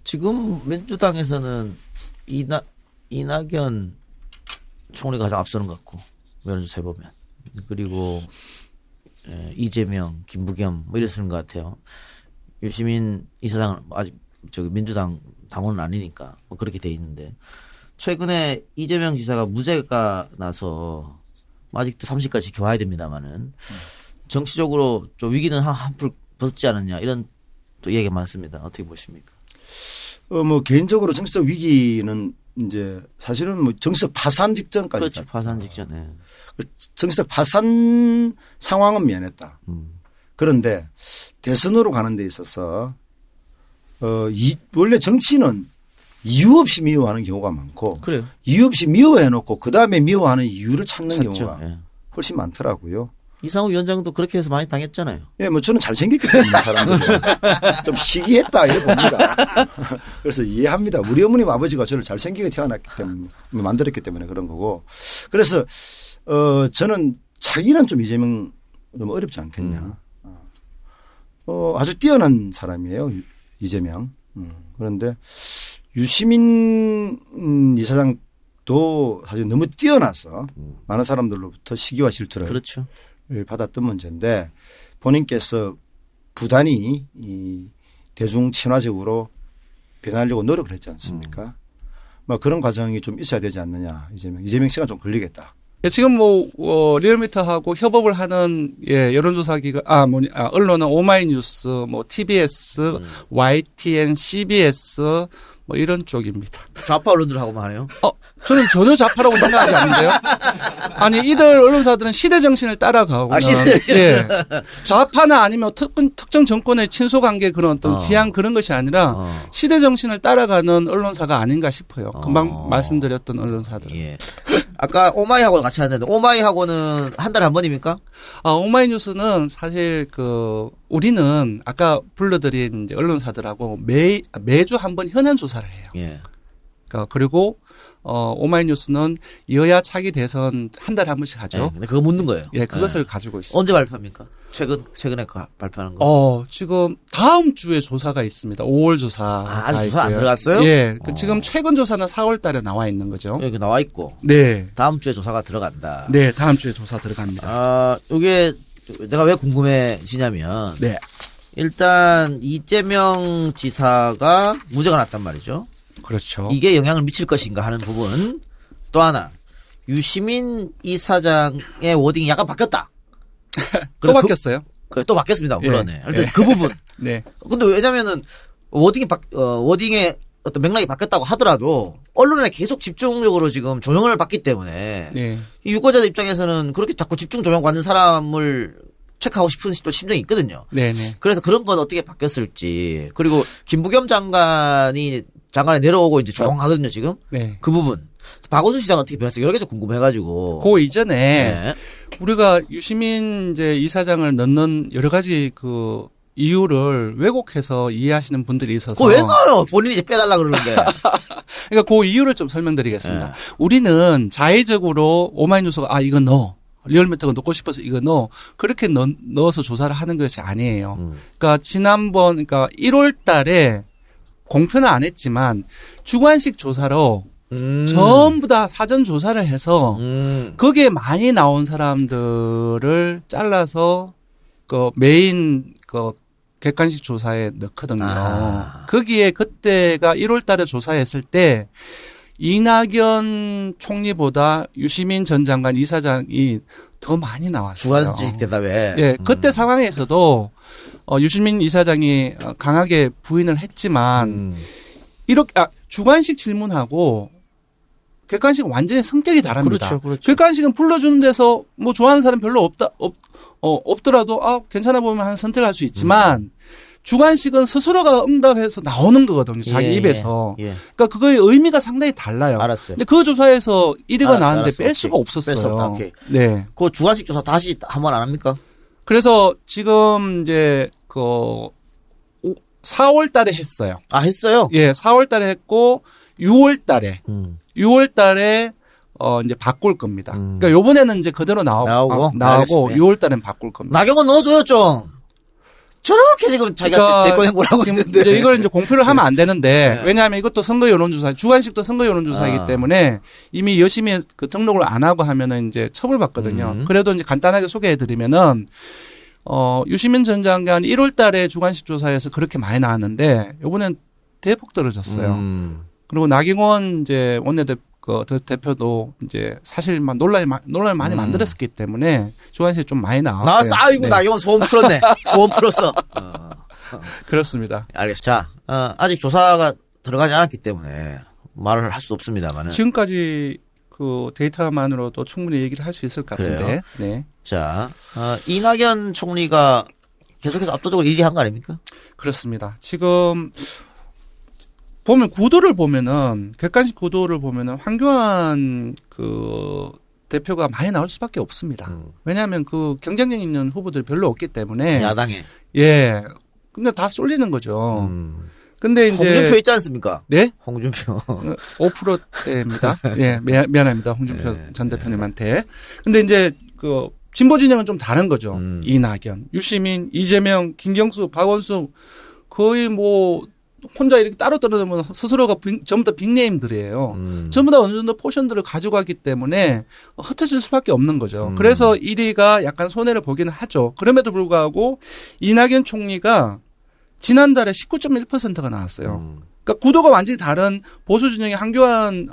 지금 민주당에서는 이낙연 총리가 가장 앞서는 것 같고 여론조사 해보면 그리고 이재명, 김부겸 뭐 이랬는 것 같아요. 유시민 이사장은 아직 저기 민주당 당원은 아니니까 뭐 그렇게 돼 있는데 최근에 이재명 지사가 무죄가 나서 아직도 30까지 지켜봐야 됩니다만은 정치적으로 좀 위기는 한풀 벗었지 않았냐 이런 또 얘기가 많습니다. 어떻게 보십니까? 뭐 개인적으로 정치적 위기는 이제 사실은 뭐 정치적 파산 직전까지. 그렇죠. 파산 직전에. 정치적 파산 상황은 면했다. 그런데 대선으로 가는 데 있어서 원래 정치는 이유 없이 미워하는 경우가 많고 그래요. 이유 없이 미워해놓고 그다음에 미워하는 이유를 찾는 찾죠. 경우가 예. 훨씬 많더라고요. 이상우 위원장도 그렇게 해서 많이 당했잖아요. 예, 뭐 저는 잘생겼기 때문에 사람들이 좀 시기했다 이래 봅니다. 그래서 이해합니다. 우리 어머님 아버지가 저를 잘생기게 태어났기 때문에 만들었기 때문에 그런 거고. 그래서 저는 자기는 좀 이재명 좀 어렵지 않겠냐. 아주 뛰어난 사람이에요. 이재명. 그런데 유시민 이사장도 사실 너무 뛰어나서 많은 사람들로부터 시기와 질투를 그렇죠. 받았던 문제인데 본인께서 부단히 이 대중 친화적으로 변하려고 노력을 했지 않습니까? 뭐 그런 과정이 좀 있어야 되지 않느냐. 이재명 씨가 좀 걸리겠다. 지금 뭐 리얼미터하고 협업을 하는 여론조사 기관 언론은 오마이뉴스, 뭐 TBS, YTN, CBS 뭐 이런 쪽입니다. 좌파 언론들하고만 하네요. 저는 전혀 좌파라고 생각하지 않는데요. 아니 이들 언론사들은 시대 정신을 따라가고 좌파나 아니면 특정 정권의 친소 관계 그런 어떤 지향 그런 것이 아니라 시대 정신을 따라가는 언론사가 아닌가 싶어요. 금방 말씀드렸던 언론사들은. 예. 아까 오마이하고 같이 하는데 오마이하고는 한 달에 한 번입니까? 오마이뉴스는 사실 우리는 아까 불러드린 이제 언론사들하고 매주 한 번 현안 조사를 해요. 예. 그리고 오마이뉴스는 여야 차기 대선 한 달에 한 번씩 하죠. 네, 근데 그거 묻는 거예요. 예, 그것을 가지고 있습니다. 언제 발표합니까? 최근에 발표하는 거. 지금 다음 주에 조사가 있습니다. 5월 조사. 아직 조사 안 들어갔어요? 예. 지금 최근 조사는 4월 달에 나와 있는 거죠. 여기 나와 있고. 네. 다음 주에 조사가 들어간다. 네, 다음 주에 조사 들어갑니다. 이게 내가 왜 궁금해지냐면 네. 일단 이재명 지사가 무죄가 났단 말이죠. 그렇죠. 이게 영향을 미칠 것인가 하는 부분. 또 하나 유시민 이사장의 워딩이 약간 바뀌었다. 또 바뀌었어요? 또 바뀌었습니다. 물론. 예. 일단 그 부분. 네. 근데 왜냐면은 워딩의 어떤 맥락이 바뀌었다고 하더라도 언론에 계속 집중적으로 지금 조명을 받기 때문에 네. 이 유권자들 입장에서는 그렇게 자꾸 집중 조명 받는 사람을 체크하고 싶은 또 심정이 있거든요. 네네. 그래서 그런 건 어떻게 바뀌었을지. 그리고 김부겸 장관에 내려오고 이제 조용하거든요, 지금. 네. 그 부분. 박원순 시장은 어떻게 변했을까? 여러 개 좀 궁금해가지고. 그 이전에 네. 우리가 유시민 이제 이사장을 넣는 여러 가지 이유를 왜곡해서 이해하시는 분들이 있어서. 그거 왜 넣어요? 본인이 이제 빼달라 그러는데. 그러니까 그 이유를 좀 설명드리겠습니다. 네. 우리는 자의적으로 오마이뉴스가 이거 넣어. 리얼미터가 넣고 싶어서 이거 넣어. 그렇게 넣어서 조사를 하는 것이 아니에요. 그러니까 지난번 1월 달에 공표는 안 했지만 주관식 조사로 전부 다 사전 조사를 해서 거기에 많이 나온 사람들을 잘라서 메인 객관식 조사에 넣거든요. 거기에 그때가 1월 달에 조사했을 때 이낙연 총리보다 유시민 전 장관 이사장이 더 많이 나왔어요. 주관식 대답에. 예, 그때 상황에서도 유시민 이사장이 강하게 부인을 했지만 이렇게 주관식 질문하고 객관식은 완전히 성격이 다릅니다. 그렇죠. 객관식은 불러주는 데서 뭐 좋아하는 사람 별로 없더라도 괜찮아 보면 한 선택할 수 있지만 주관식은 스스로가 응답해서 나오는 거거든요. 자기 입에서. 예. 그러니까 그거의 의미가 상당히 달라요. 알았어요. 근데 그 조사에서 1위가 나왔는데 뺄 오케이. 수가 없었어요. 뺄 수 없다. 오케이. 네. 그 주관식 조사 다시 한 번 안 합니까? 그래서 지금 이제 4월 달에 했어요. 했어요? 예, 4월 달에 했고 6월 달에 이제 바꿀 겁니다. 그러니까 요번에는 이제 그대로 나오고 알겠습니다. 6월 달엔 바꿀 겁니다. 나경원 넣어줘요, 좀. 저렇게 지금 자기가 대권 행보를 하고 지금 있는데. 이제 이걸 이제 공표를 하면 안 되는데 네. 왜냐하면 이것도 선거 여론조사, 주관식도 선거 여론조사이기 때문에 이미 열심히 그 등록을 안 하고 하면은 이제 처벌받거든요. 그래도 이제 간단하게 소개해드리면은 유시민 전 장관 1월달에 주관식 조사에서 그렇게 많이 나왔는데 이번엔 대폭 떨어졌어요. 그리고 나경원 이제 대표도 이제 사실만 논란을 많이 만들었기 때문에 주관식이 좀 많이 나왔고요. 나왔어. 아이고, 네. 나 이건 소원 풀었네. 소원 풀었어. 그렇습니다. 알겠어. 자, 아직 조사가 들어가지 않았기 때문에 말을 할 수 없습니다만은. 지금까지 그 데이터만으로도 충분히 얘기를 할 수 있을 것 같은데. 그래요? 네. 자, 이낙연 총리가 계속해서 압도적으로 1위 한 거 아닙니까? 그렇습니다. 지금 보면 구도를 보면은 객관식 구도를 보면은 황교안 그 대표가 많이 나올 수밖에 없습니다. 왜냐하면 그 경쟁력 있는 후보들이 별로 없기 때문에 야당에. 예. 근데 다 쏠리는 거죠. 근데 이제 홍준표 있지 않습니까? 네? 홍준표. 5%대입니다. 예, 미안합니다. 홍준표 전 대표님한테. 근데 이제 그 진보 진영은 좀 다른 거죠. 이낙연, 유시민, 이재명, 김경수, 박원순 거의 뭐 혼자 이렇게 따로 떨어지면 스스로가 전부 다 빅네임들이에요. 전부 다 어느 정도 포션들을 가져가기 때문에 흩어질 수밖에 없는 거죠. 그래서 1위가 약간 손해를 보기는 하죠. 그럼에도 불구하고 이낙연 총리가 지난달에 19.1%가 나왔어요. 그러니까 구도가 완전히 다른 보수 진영의 황교안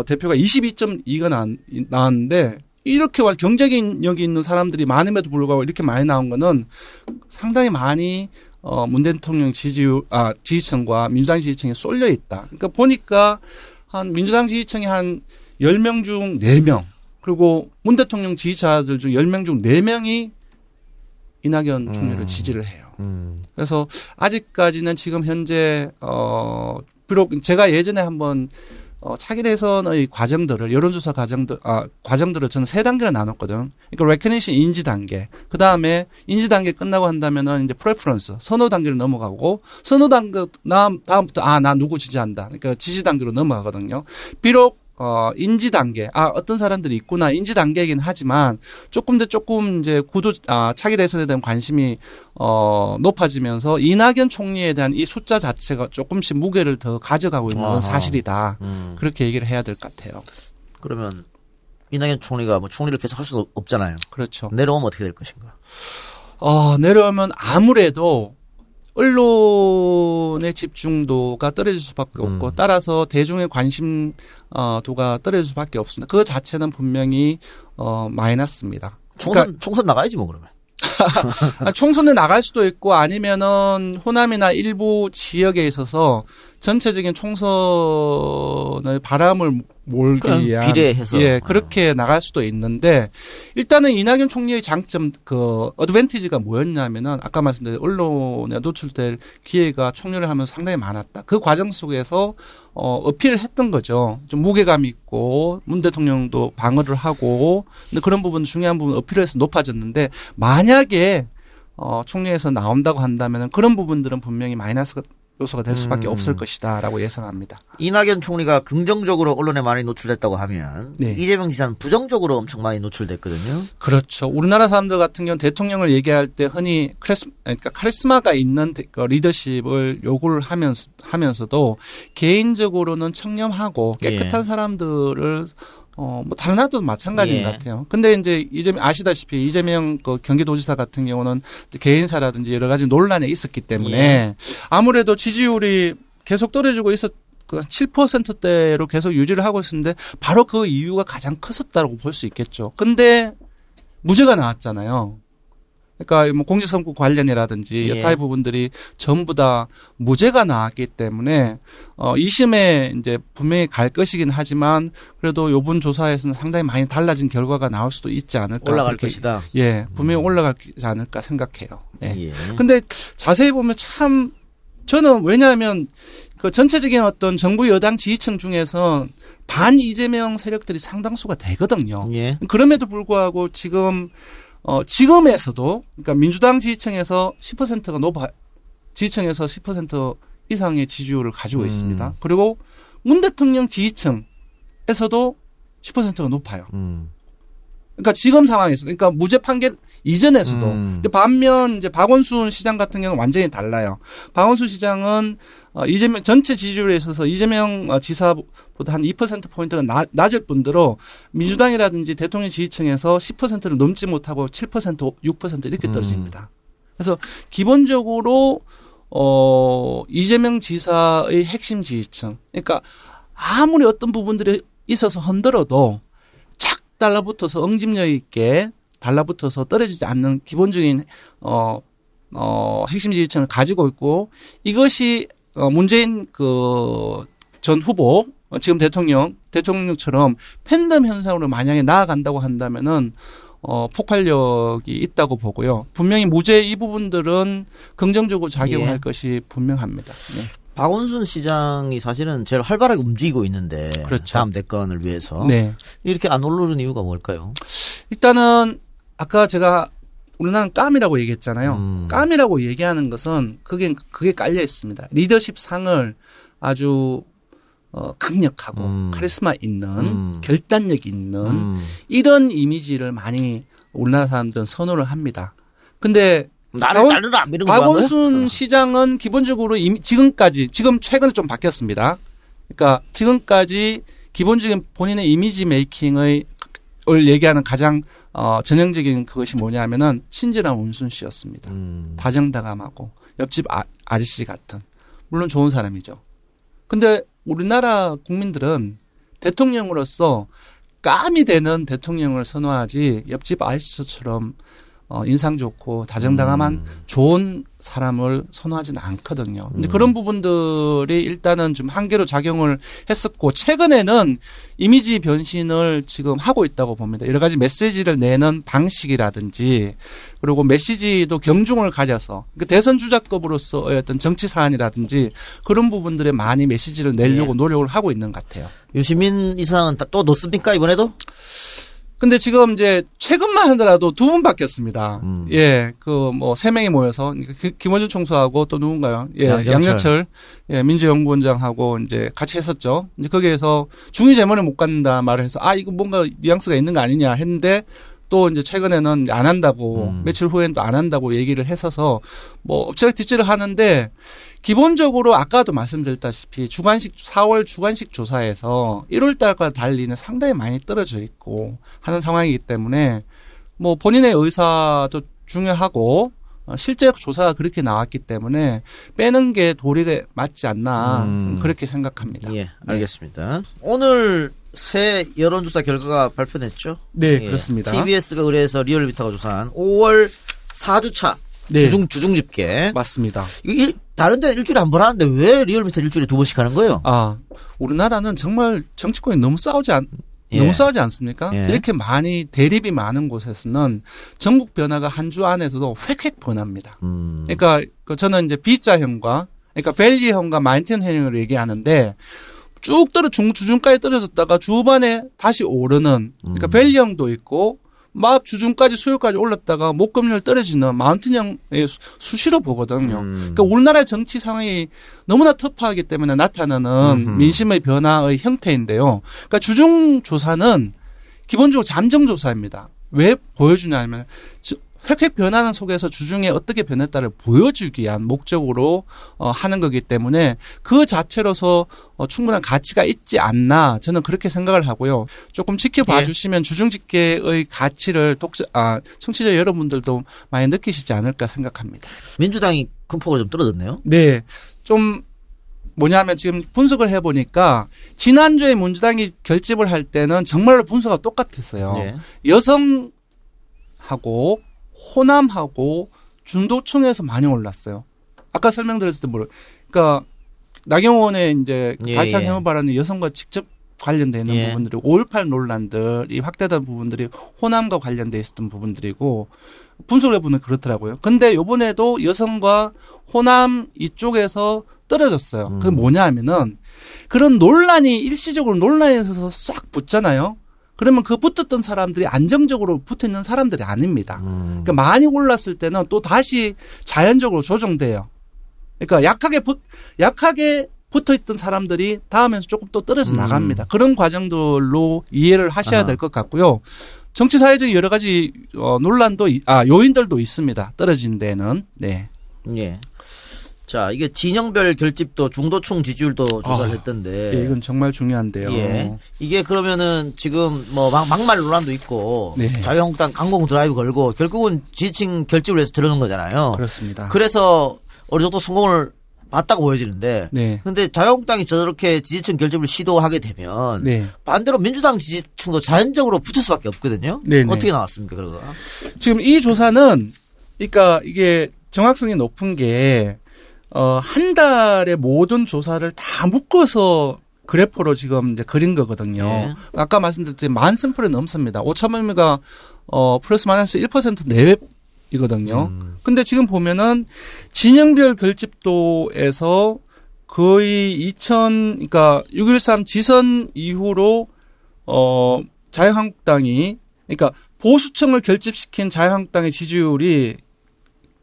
대표가 22.2가 나왔는데 이렇게 경쟁력이 있는 사람들이 많음에도 불구하고 이렇게 많이 나온 거는 상당히 많이 문 대통령 지지층과 민주당 지지층이 쏠려 있다. 그러니까 보니까 한 민주당 지지층이 한 10명 중 4명, 그리고 문 대통령 지지자들 중 10명 중 4명이 이낙연 총리를 지지를 해요. 그래서 아직까지는 지금 현재 비록 제가 예전에 한번 차기 대선의 과정들을 여론조사 과정들을 저는 3단계로 나눴거든. 그러니까 레커니션 인지 단계, 그 다음에 인지 단계 끝나고 한다면은 이제 프레퍼런스 선호 단계로 넘어가고 선호 단계 다음부터 나 누구 지지한다. 그러니까 지지 단계로 넘어가거든요. 비록 인지 단계, 어떤 사람들이 있구나, 인지 단계이긴 하지만 조금 이제 차기 대선에 대한 관심이, 높아지면서 이낙연 총리에 대한 이 숫자 자체가 조금씩 무게를 더 가져가고 있는 건 사실이다. 그렇게 얘기를 해야 될 것 같아요. 그러면 이낙연 총리가 뭐 총리를 계속 할 수는 없잖아요. 그렇죠. 내려오면 어떻게 될 것인가? 내려오면 아무래도 언론의 집중도가 떨어질 수밖에 없고 따라서 대중의 관심도가 떨어질 수밖에 없습니다. 그 자체는 분명히 마이너스입니다. 총선 나가야지 뭐 그러면. 총선에 나갈 수도 있고 아니면은 호남이나 일부 지역에 있어서 전체적인 총선의 바람을 몰기 위한 비례해서 그렇게 나갈 수도 있는데 일단은 이낙연 총리의 장점 어드밴티지가 뭐였냐면은 아까 말씀드린 언론에 노출될 기회가 총리를 하면서 상당히 많았다. 그 과정 속에서 어필을 했던 거죠. 좀 무게감 있고 문 대통령도 방어를 하고 근데 그런 부분 중요한 부분 어필을 해서 높아졌는데 만약에 총리에서 나온다고 한다면은 그런 부분들은 분명히 마이너스 요소가 될 수밖에 없을 것이다라고 예상합니다. 이낙연 총리가 긍정적으로 언론에 많이 노출됐다고 하면 이재명 지사는 부정적으로 엄청 많이 노출됐거든요. 그렇죠. 우리나라 사람들 같은 경우는 대통령을 얘기할 때 흔히 카리스마가 있는 리더십을 요구를 하면서도 개인적으로는 청렴하고 깨끗한 사람들을 뭐 다른 나라도 마찬가지인 것 같아요. 근데 이제 아시다시피 이재명 경기도지사 같은 경우는 개인사라든지 여러 가지 논란에 있었기 때문에 아무래도 지지율이 계속 떨어지고 7%대로 계속 유지를 하고 있었는데 바로 그 이유가 가장 컸었다고 볼 수 있겠죠. 근데 무죄가 나왔잖아요. 그러니까 뭐 공직선거 관련이라든지 여타의 부분들이 전부 다 무죄가 나왔기 때문에 2심에 이제 분명히 갈 것이긴 하지만 그래도 요번 조사에서는 상당히 많이 달라진 결과가 나올 수도 있지 않을까. 올라갈 것이다. 분명히 올라가지 않을까 생각해요. 근데 자세히 보면 참 저는 왜냐하면 그 전체적인 어떤 정부 여당 지지층 중에서 반 이재명 세력들이 상당수가 되거든요. 그럼에도 불구하고 지금에서도 그러니까 민주당 지지층에서 10%가 지지층에서 10% 이상의 지지율을 가지고 있습니다. 그리고 문 대통령 지지층에서도 10%가 높아요. 그러니까 지금 상황에서, 그러니까 무죄 판결 이전에서도. 근데 반면 이제 박원순 시장 같은 경우는 완전히 달라요. 박원순 시장은 이재명 전체 지지율에 있어서 이재명 지사보다 한 2%포인트가 낮을 뿐더러 민주당이라든지 대통령 지지층에서 10%를 넘지 못하고 7%, 6% 이렇게 떨어집니다. 그래서 기본적으로 이재명 지사의 핵심 지지층, 그러니까 아무리 어떤 부분들이 있어서 흔들어도 착 달라붙어서 응집력 있게 달라붙어서 떨어지지 않는 기본적인 핵심 지지층을 가지고 있고, 이것이 문재인 그 전 후보 지금 대통령처럼 팬덤 현상으로 만약에 나아간다고 한다면은 폭발력이 있다고 보고요. 분명히 무죄 이 부분들은 긍정적으로 작용할 것이 분명합니다. 네. 박원순 시장이 사실은 제일 활발하게 움직이고 있는데 그렇죠. 다음 대권을 위해서 네. 이렇게 안 오르는 이유가 뭘까요? 일단은 아까 제가 우리나라는 깜이라고 얘기했잖아요. 깜이라고 얘기하는 것은 그게 깔려 있습니다. 리더십 상을 아주 강력하고 카리스마 있는 결단력 있는 이런 이미지를 많이 우리나라 사람들은 선호를 합니다. 근데 나를 따르라 이런 거 박원순 시장은 기본적으로 지금 최근에 좀 바뀌었습니다. 그러니까 지금까지 기본적인 본인의 이미지 메이킹을 얘기하는 가장 전형적인 그것이 뭐냐면은 친절한 원순 씨였습니다. 다정다감하고 옆집 아저씨 같은, 물론 좋은 사람이죠. 근데 우리나라 국민들은 대통령으로서 깜이 되는 대통령을 선호하지 옆집 아저씨처럼 인상 좋고 다정다감한 좋은 사람을 선호하지는 않거든요. 근데 그런 부분들이 일단은 좀 한계로 작용을 했었고, 최근에는 이미지 변신을 지금 하고 있다고 봅니다. 여러 가지 메시지를 내는 방식이라든지, 그리고 메시지도 경중을 가려서 대선 주자급으로서의 어떤 정치 사안이라든지 그런 부분들에 많이 메시지를 내려고 노력을 하고 있는 것 같아요. 유시민 이사장은 또 넣습니까 이번에도? 근데 지금 이제 최근만 하더라도 2분 바뀌었습니다. 예, 세 명이 모여서 김어준 총수하고 또 누군가요? 예, 양여철 예, 민주연구원장하고 이제 같이 했었죠. 이제 거기에서 중의 재판에 못 갖는다 말을 해서 이거 뭔가 뉘앙스가 있는 거 아니냐 했는데, 또 이제 최근에는 안 한다고 며칠 후에는 또 안 한다고 얘기를 했어서 엎치락뒤치락 하는데, 기본적으로 아까도 말씀드렸다시피 4월 주관식 조사에서 1월 달과 달리는 상당히 많이 떨어져 있고 하는 상황이기 때문에 본인의 의사도 중요하고 실제 조사가 그렇게 나왔기 때문에 빼는 게 도리가 맞지 않나 그렇게 생각합니다. 예, 알겠습니다. 오늘 새 여론조사 결과가 발표됐죠? 네, 예, 그렇습니다. TBS가 의뢰해서 리얼미터가 조사한 5월 4주차 네. 주중 집계. 맞습니다. 다른 데는 일주일에 한 번 하는데 왜 리얼미터 일주일에 2번씩 하는 거예요? 우리나라는 정말 정치권이 너무 싸우지 않습니까? 예. 이렇게 많이 대립이 많은 곳에서는 전국 변화가 한 주 안에서도 획획 변합니다. 그러니까 저는 이제 B자형과, 그러니까 밸리형과 마인텐형으로 얘기하는데, 쭉 주중까지 떨어졌다가 주반에 다시 오르는, 그러니까 밸리형도 있고 막 주중까지 수요일까지 올랐다가 목금요일 떨어지는 마운틴형의 수시로 보거든요. 그러니까 우리나라의 정치 상황이 너무나 터프하기 때문에 나타나는 민심의 변화의 형태인데요. 그러니까 주중 조사는 기본적으로 잠정 조사입니다. 왜 보여주냐면 획획 변하는 속에서 주중에 어떻게 변했다를 보여주기 위한 목적으로 하는 거기 때문에 그 자체로서 충분한 가치가 있지 않나, 저는 그렇게 생각을 하고요. 조금 지켜봐 주시면 주중 집계의 가치를 청취자 여러분들도 많이 느끼시지 않을까 생각합니다. 민주당이 큰 폭으로 좀 떨어졌네요. 네. 좀 뭐냐면 지금 분석을 해보니까 지난주에 민주당이 결집을 할 때는 정말로 분석가 똑같았어요. 예. 여성하고 호남하고 중도층에서 많이 올랐어요. 아까 설명드렸을 때 그러니까 나경원의 이제 가창 혐오 발언이 여성과 직접 관련되어 있는 부분들이 5.18 논란들이 확대된 부분들이 호남과 관련되어 있었던 부분들이고, 분석을 해보면 그렇더라고요. 근데 이번에도 여성과 호남 이쪽에서 떨어졌어요. 그게 뭐냐 하면은 그런 논란이 일시적으로 논란에서 싹 붙잖아요. 그러면 그 붙었던 사람들이 안정적으로 붙어 있는 사람들이 아닙니다. 그러니까 많이 올랐을 때는 또 다시 자연적으로 조정돼요. 그러니까 약하게 붙어 있던 사람들이 다음에서 조금 또 떨어져 나갑니다. 그런 과정들로 이해를 하셔야 될 것 같고요. 정치 사회적인 여러 가지 논란도 요인들도 있습니다. 떨어진 데는. 네. 예. 자, 이게 진영별 결집도 중도층 지지율도 조사를 했던데. 예, 이건 정말 중요한데요. 예. 이게 그러면은 지금 뭐 막말 논란도 있고 네. 자유한국당 강공 드라이브 걸고 결국은 지지층 결집을 해서 들어간 거잖아요. 그렇습니다. 그래서 어느 정도 성공을 봤다고 보여지는데. 네. 근데 자유한국당이 저렇게 지지층 결집을 시도하게 되면 네. 반대로 민주당 지지층도 자연적으로 붙을 수밖에 없거든요. 네네. 어떻게 나왔습니까, 그러가? 지금 이 조사는 그러니까 이게 정확성이 높은 게 한 달에 모든 조사를 다 묶어서 그래프로 지금 이제 그린 거거든요. 예. 아까 말씀드렸듯이 10,000샘플이 넘습니다. 오차범위가 플러스 마이너스 1% 내외이거든요. 근데 지금 보면은 진영별 결집도에서 거의 그러니까 6.13 지선 이후로 자유한국당이 그러니까 보수층을 결집시킨 자유한국당의 지지율이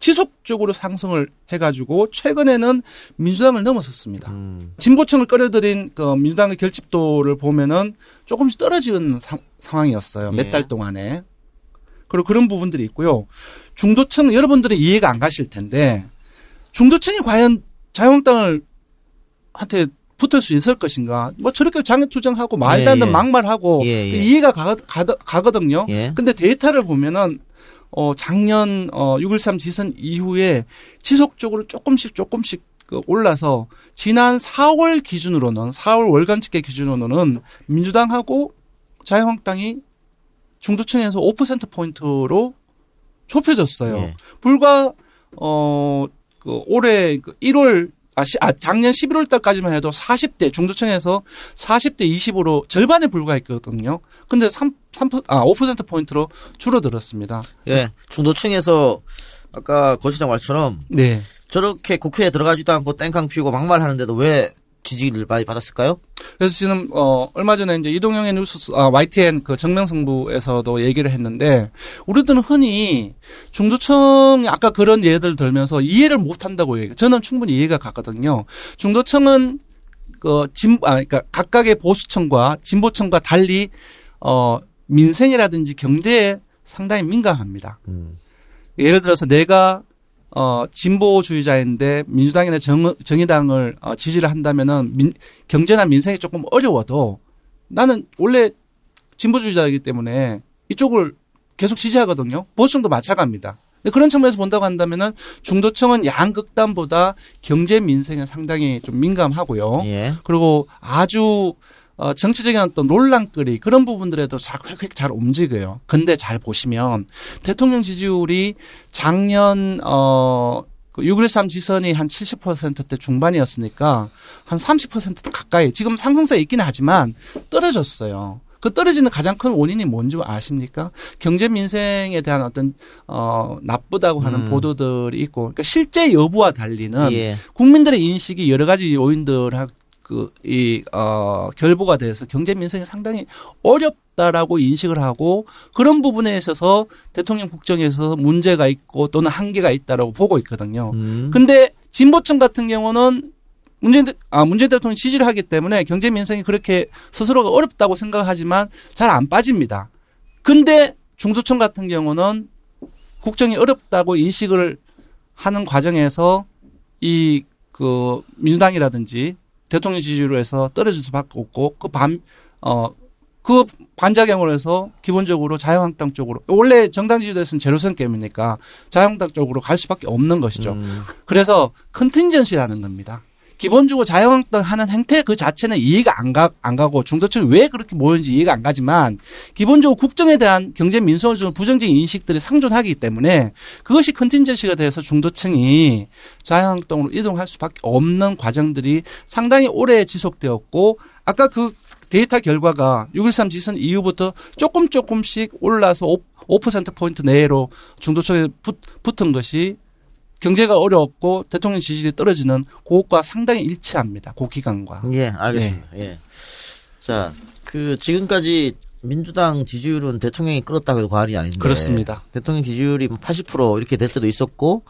지속적으로 상승을 해가지고 최근에는 민주당을 넘어섰습니다. 진보층을 끌어들인 그 민주당의 결집도를 보면은 조금씩 떨어지는 상황이었어요. 몇 달 동안에. 그리고 그런 부분들이 있고요. 중도층 여러분들은 이해가 안 가실 텐데 중도층이 과연 자유한국당을 한테 붙을 수 있을 것인가? 뭐 저렇게 장애투쟁하고 말도 안 되는 막말하고 이해가 가거든요. 근데 데이터를 보면은 작년 6.13 지선 이후에 지속적으로 조금씩 올라서 지난 4월 기준으로는 4월 월간 집계 기준으로는 민주당하고 자유한국당이 중도층에서 5%포인트로 좁혀졌어요. 불과 올해 1월 작년 11월 달까지만 해도 40대 중도층에서 40대 20으로 절반에 불과했거든요. 근데 5%포인트로 줄어들었습니다. 예. 중도층에서 아까 고 시장 말처럼 네. 저렇게 국회에 들어가지도 않고 땡깡 피우고 막말하는데도 왜 지지를 많이 받았을까요? 그래서 지금 얼마 전에 이제 이동영의 뉴스 YTN 그 정명승부에서도 얘기를 했는데 우리들은 흔히 중도층이 아까 그런 예를 들면서 이해를 못 한다고 얘기해요. 저는 충분히 이해가 가거든요. 중도층은 그러니까 각각의 보수층과 진보층과 달리 민생이라든지 경제에 상당히 민감합니다. 예를 들어서 내가 진보주의자인데 민주당이나 정의당을 지지를 한다면은 경제나 민생이 조금 어려워도 나는 원래 진보주의자이기 때문에 이쪽을 계속 지지하거든요. 보수층도 마찬가지입니다. 그런 측면에서 본다고 한다면은 중도층은 양극단보다 경제 민생에 상당히 좀 민감하고요. 예. 그리고 아주 정치적인 어떤 논란거리 그런 부분들에도 잘 움직여요. 근데 잘 보시면 대통령 지지율이 작년 6.13 지선이 한 70%대 중반이었으니까 한 30% 가까이 지금 상승세에 있긴 하지만 떨어졌어요. 그 떨어지는 가장 큰 원인이 뭔지 아십니까? 경제 민생에 대한 어떤 나쁘다고 하는 보도들이 있고 그러니까 실제 여부와 달리는 국민들의 인식이 여러 가지 요인들하고 결부가 돼서 경제 민생이 상당히 어렵다라고 인식을 하고 그런 부분에 있어서 대통령 국정에서 문제가 있고 또는 한계가 있다라고 보고 있거든요. 근데 진보층 같은 경우는 문재인 대통령 지지를 하기 때문에 경제 민생이 그렇게 스스로가 어렵다고 생각하지만 잘 안 빠집니다. 근데 중도층 같은 경우는 국정이 어렵다고 인식을 하는 과정에서 민주당이라든지 대통령 지지율로 해서 떨어질 수밖에 없고 그 반작용으로 해서 기본적으로 자유한국당 쪽으로 원래 정당 지지도에서는 제로선 게임이니까 자유한국당 쪽으로 갈 수밖에 없는 것이죠. 그래서 컨틴전시라는 겁니다. 기본적으로 자유한국당 하는 행태 그 자체는 이해가 안 가고 중도층이 왜 그렇게 모였는지 이해가 안 가지만 기본적으로 국정에 대한 경제 민생을 주는 부정적인 인식들이 상존하기 때문에 그것이 컨틴전시가 돼서 중도층이 자유한국당으로 이동할 수밖에 없는 과정들이 상당히 오래 지속되었고 아까 그 데이터 결과가 6.13 지선 이후부터 조금씩 올라서 5%포인트 내외로 중도층에 붙은 것이 경제가 어렵고 대통령 지지율이 떨어지는 그것과 상당히 일치합니다. 그 기간과. 예, 알겠습니다. 예. 자, 지금까지 민주당 지지율은 대통령이 끌었다고 해도 과언이 아닌데. 그렇습니다. 대통령 지지율이 80% 이렇게 될 때도 있었고,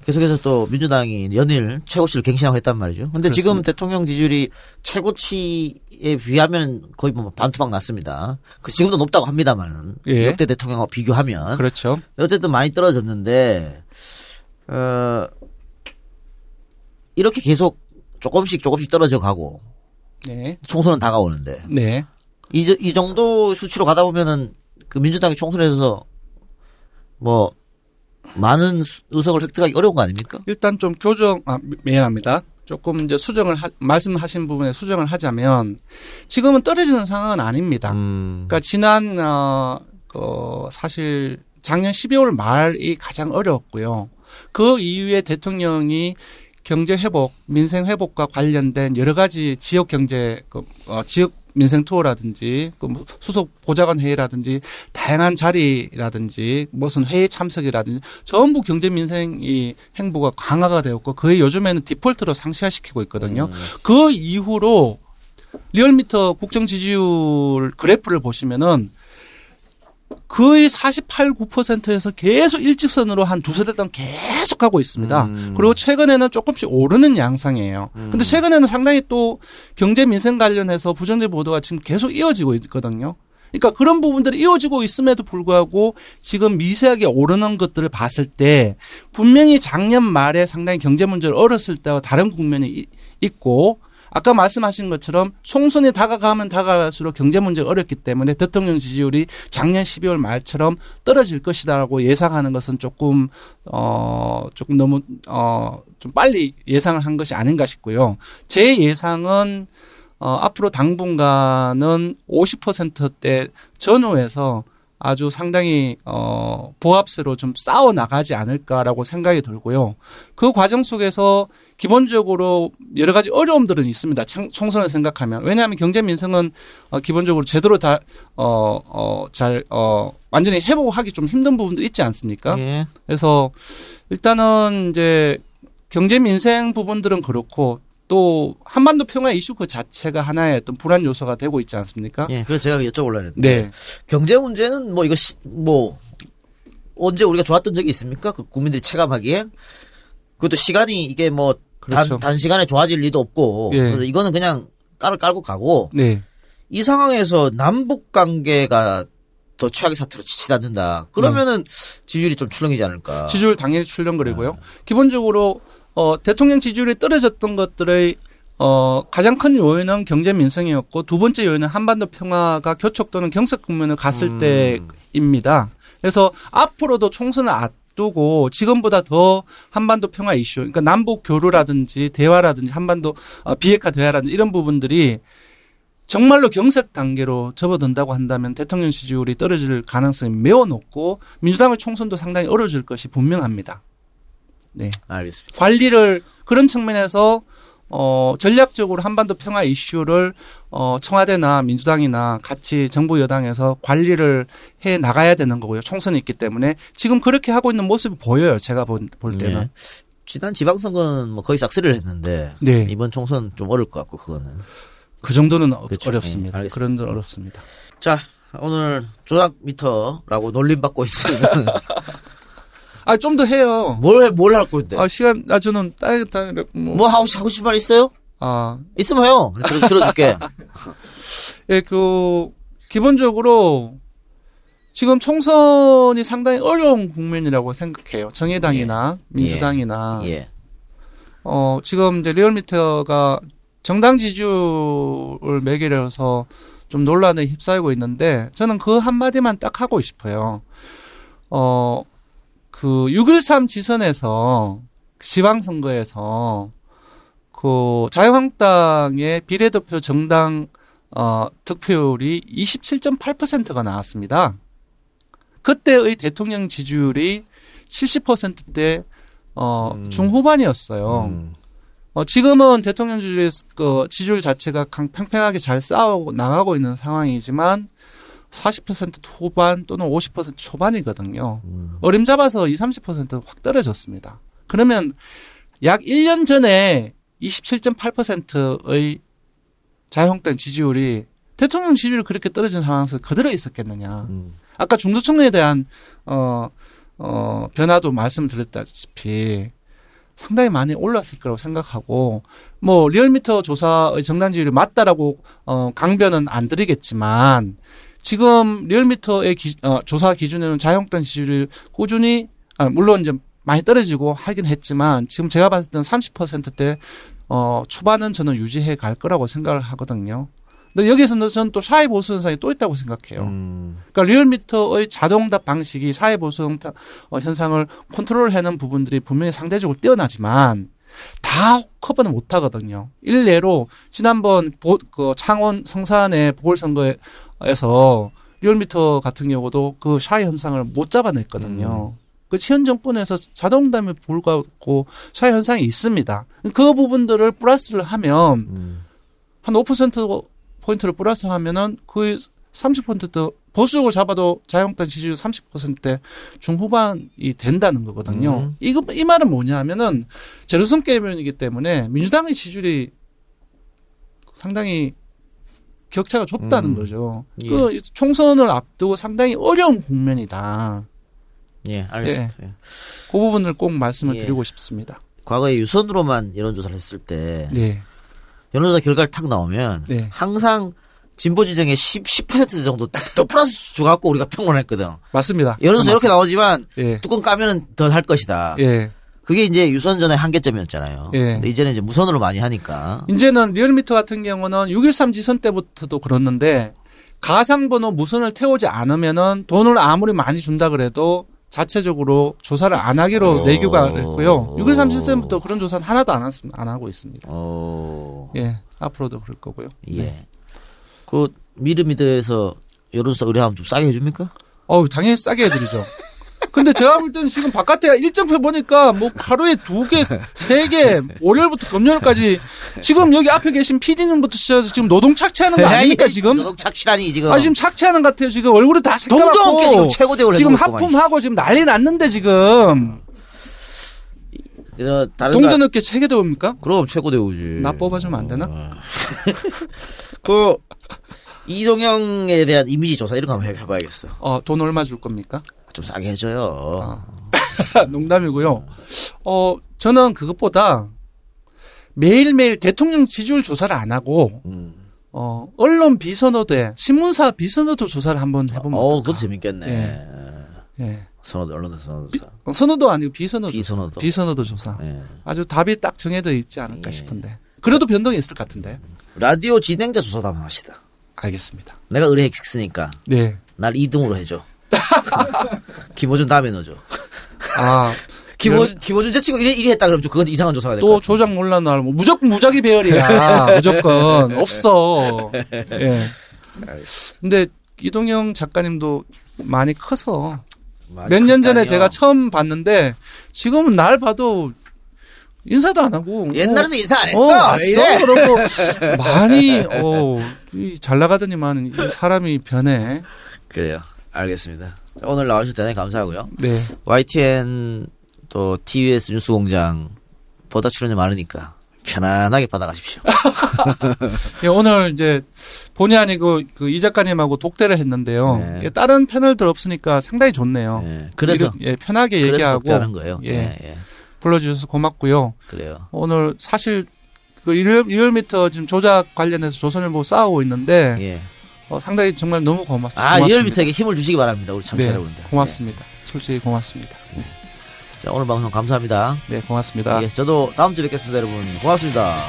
계속해서 또 민주당이 연일 최고치를 갱신하고 했단 말이죠. 근데 지금 그렇습니다. 대통령 지지율이 최고치에 비하면 거의 뭐 반토막 났습니다. 그 지금도 높다고 합니다만 예. 역대 대통령하고 비교하면 그렇죠. 어쨌든 많이 떨어졌는데 이렇게 계속 조금씩 떨어져 가고 네. 총선은 다가오는데 네. 이 정도 수치로 가다 보면은 그 민주당이 총선에서 뭐 많은 의석을 획득하기 어려운 거 아닙니까? 일단 좀 미안합니다. 조금 이제 말씀하신 부분에 수정을 하자면 지금은 떨어지는 상황은 아닙니다. 그러니까 지난 사실 작년 12월 말이 가장 어려웠고요. 그 이후에 대통령이 경제 회복, 민생 회복과 관련된 여러 가지 지역 경제, 지역 민생 투어라든지, 수석 보좌관 회의라든지, 다양한 자리라든지, 무슨 회의 참석이라든지, 전부 경제 민생이 행보가 강화가 되었고, 거의 요즘에는 디폴트로 상시화시키고 있거든요. 그 이후로 리얼미터 국정 지지율 그래프를 보시면은 거의 48, 9%에서 계속 일직선으로 한 두세 달 동안 계속 가고 있습니다. 그리고 최근에는 조금씩 오르는 양상이에요. 근데 최근에는 상당히 또 경제 민생 관련해서 부정적 보도가 지금 계속 이어지고 있거든요. 그러니까 그런 부분들이 이어지고 있음에도 불구하고 지금 미세하게 오르는 것들을 봤을 때 분명히 작년 말에 상당히 경제 문제를 어렸을 때와 다른 국면이 있고 아까 말씀하신 것처럼 총선이 다가가면 다가갈수록 경제 문제가 어렵기 때문에 대통령 지지율이 작년 12월 말처럼 떨어질 것이다라고 예상하는 것은 조금 너무 좀 빨리 예상을 한 것이 아닌가 싶고요. 제 예상은 앞으로 당분간은 50%대 전후에서 아주 상당히 보합세로 좀 싸워 나가지 않을까라고 생각이 들고요. 그 과정 속에서 기본적으로 여러 가지 어려움들은 있습니다. 총선을 생각하면. 왜냐하면 경제 민생은 기본적으로 제대로 완전히 회복하기 좀 힘든 부분도 있지 않습니까? 예. 그래서 일단은 이제 경제 민생 부분들은 그렇고 또 한반도 평화 이슈 그 자체가 하나의 어떤 불안 요소가 되고 있지 않습니까? 예. 그래서 제가 여쭤보려고 했는데 네. 경제 문제는 뭐 이거 언제 우리가 좋았던 적이 있습니까? 그 국민들이 체감하기에 그것도 시간이 이게 뭐 그렇죠. 단시간에 좋아질 리도 없고 예. 그래서 이거는 그냥 깔을 깔고 가고 네. 이 상황에서 남북 관계가 더 최악의 사태로 치닫는다. 그러면은 지지율이 좀 출렁이지 않을까? 지지율 당연히 출렁거리고요. 기본적으로 대통령 지지율이 떨어졌던 것들의 가장 큰 요인은 경제 민생이었고 두 번째 요인은 한반도 평화가 교착 또는 경색 국면을 갔을 때입니다. 그래서 앞으로도 총선을 앞두고 지금보다 더 한반도 평화 이슈, 그러니까 남북 교류라든지 대화라든지 한반도 비핵화 대화라든지 이런 부분들이 정말로 경색 단계로 접어든다고 한다면 대통령 지지율이 떨어질 가능성이 매우 높고 민주당의 총선도 상당히 어려워질 것이 분명합니다. 네. 알겠습니다. 관리를 그런 측면에서 전략적으로 한반도 평화 이슈를 청와대나 민주당이나 같이 정부 여당에서 관리를 해 나가야 되는 거고요. 총선이 있기 때문에 지금 그렇게 하고 있는 모습이 보여요. 제가 볼 때는. 네. 지난 지방선거는 뭐 거의 싹쓸이를 했는데 네. 이번 총선 좀 어려울 것 같고 그거는. 그 정도는 그렇죠. 어렵습니다. 네, 그런 건 어렵습니다. 자, 오늘 조작미터라고 놀림받고 있는 좀 더 해요. 뭘 할 건데? 저는 뭐 하고 싶은 말 있어요? 있으면 해요. 들어줄게. 예, 기본적으로 지금 총선이 상당히 어려운 국면이라고 생각해요. 정의당이나 민주당이나. 예. 지금 이제 리얼미터가 정당 지지율을 매개로서 좀 논란에 휩싸이고 있는데 저는 그 한마디만 딱 하고 싶어요. 6.13 지선에서 지방선거에서 자유한국당의 비례대표 정당 득표율이 27.8%가 나왔습니다. 그때의 대통령 지지율이 70%대 중후반이었어요. 지금은 대통령 지지율 자체가 팽팽하게 잘 싸워 나가고 있는 상황이지만 40% 후반 또는 50% 초반이거든요. 어림잡아서 20-30% 확 떨어졌습니다. 그러면 약 1년 전에 27.8%의 자유한국당 지지율이 대통령 지지율이 그렇게 떨어진 상황에서 그대로 있었겠느냐. 아까 중도층에 대한 변화도 말씀드렸다시피 상당히 많이 올랐을 거라고 생각하고 뭐 리얼미터 조사의 정당 지지율이 맞다라고 강변은 안 드리겠지만 지금 리얼미터의 조사 기준으로는 자유한국당 지지율이 꾸준히 물론 이제 많이 떨어지고 하긴 했지만 지금 제가 봤을 때는 30%대 초반은 저는 유지해 갈 거라고 생각을 하거든요. 근데 여기서는 저는 또 사회 보수 현상이 또 있다고 생각해요. 그러니까 리얼미터의 자동답 방식이 사회 보수 현상을 컨트롤하는 부분들이 분명히 상대적으로 뛰어나지만 다 커버는 못 하거든요. 일례로 지난번 그 창원 성산의 보궐선거에서 리얼미터 같은 경우도 그 사회 현상을 못 잡아냈거든요. 그 현 정권에서 자동답에 불구하고 사회 현상이 있습니다. 그 부분들을 플러스를 하면 한 5%포인트를 플러스하면은 거의 30% 보수적으로 잡아도 자유한국당 지지율 30%대 중후반이 된다는 거거든요. 이 말은 뭐냐면은 제로섬 게임이기 때문에 민주당의 지지율이 상당히 격차가 좁다는 거죠. 예. 그 총선을 앞두고 상당히 어려운 국면이다. 예, 알겠습니다. 예. 그 부분을 꼭 말씀을 예. 드리고 싶습니다. 과거에 유선으로만 여론조사를 했을 때 네. 여론조사 결과를 탁 나오면 네. 항상 진보 지정의 10% 정도 더 플러스 주갖고 우리가 평론했거든. 맞습니다. 여론조사 이렇게 나오지만 예. 뚜껑 까면은 더 할 것이다. 예. 그게 이제 유선전의 한계점이었잖아요. 예. 근데 이제는 이제 무선으로 많이 하니까. 이제는 리얼미터 같은 경우는 6.13 지선 때부터도 그렇는데 가상번호 무선을 태우지 않으면은 돈을 아무리 많이 준다 그래도 자체적으로 조사를 안 하기로 내규가 했고요. 6.13 지선부터 그런 조사는 하나도 안 하고 있습니다. 예, 앞으로도 그럴 거고요. 예. 네. 그 미르미드에서 여론조사 의뢰하면 좀 싸게 해줍니까? 당연히 싸게 해드리죠. 근데 제가 볼 때는 지금 바깥에 일정표 보니까 뭐 하루에 2개, 3개, 월요일부터 금요일까지 지금 여기 앞에 계신 PD님부터 시작해서 지금 노동 착취하는 거 아닙니까 지금? 노동 착취라니 지금. 지금 착취하는 것 같아요. 지금 얼굴이 다 동종업계 지금 새까맣고 최고 대우를 지금 해주고 있구만. 하품하고 지금 난리 났는데 지금 다른 동전업계 최고 대우입니까? 그럼 최고 대우지. 나 뽑아주면 안 되나? 그 이동영에 대한 이미지 조사 이런 거 한번 해봐야겠어. 돈 얼마 줄 겁니까? 좀 싸게 해줘요. 농담이고요. 저는 그것보다 매일매일 대통령 지지율 조사를 안 하고 언론 비선호대, 신문사 비선호도 조사를 한번 해보면 어떨까? 그것도 재밌겠네. 예. 선호도, 언론도 선호도. 선호도 아니고 비선호도. 비선호도. 비선호도 조사. 예. 아주 답이 딱 정해져 있지 않을까 예. 싶은데. 그래도 변동이 있을 것 같은데. 라디오 진행자 조사도 한번 합시다. 알겠습니다. 내가 의뢰했으니까 네. 날 2등으로 해줘. 김호준 다음에 넣어줘. 김호준 제 친구 1위 했다 그러면 좀 그건 이상한 조사가 될 것 또 같아. 조작 논란 날 무조건 무작위 배열이야. 무조건 없어. 예. 근데 이동영 작가님도 많이 커서 몇 년 전에 제가 처음 봤는데 지금은 날 봐도 인사도 안 하고 옛날에도 인사 안 했어. 왔어 그러고 많이 잘 나가더니만 이 사람이 변해. 그래요. 알겠습니다. 자, 오늘 나와주셔서 대단히 감사하고요. 네. YTN 또 TBS 뉴스공장 보다 출연이 많으니까 편안하게 받아가십시오. 예, 오늘 이제 본의 아니고 그 이 작가님하고 독대를 했는데요. 네. 예, 다른 패널들 없으니까 상당히 좋네요. 예, 그래서 편하게 그래서 얘기하고 독대하는 거예요. 예. 예. 불러주셔서 고맙고요. 그래요. 오늘 사실 그 리얼미터 지금 조작 관련해서 조선일보 싸우고 있는데 예. 상당히 정말 너무 고맙습니다. 리얼미터에게 힘을 주시기 바랍니다. 우리 청취자 여러분들. 고맙습니다. 솔직히 고맙습니다. 자, 오늘 방송 감사합니다. 네, 고맙습니다. 예, 저도 다음 주에 뵙겠습니다, 여러분. 고맙습니다.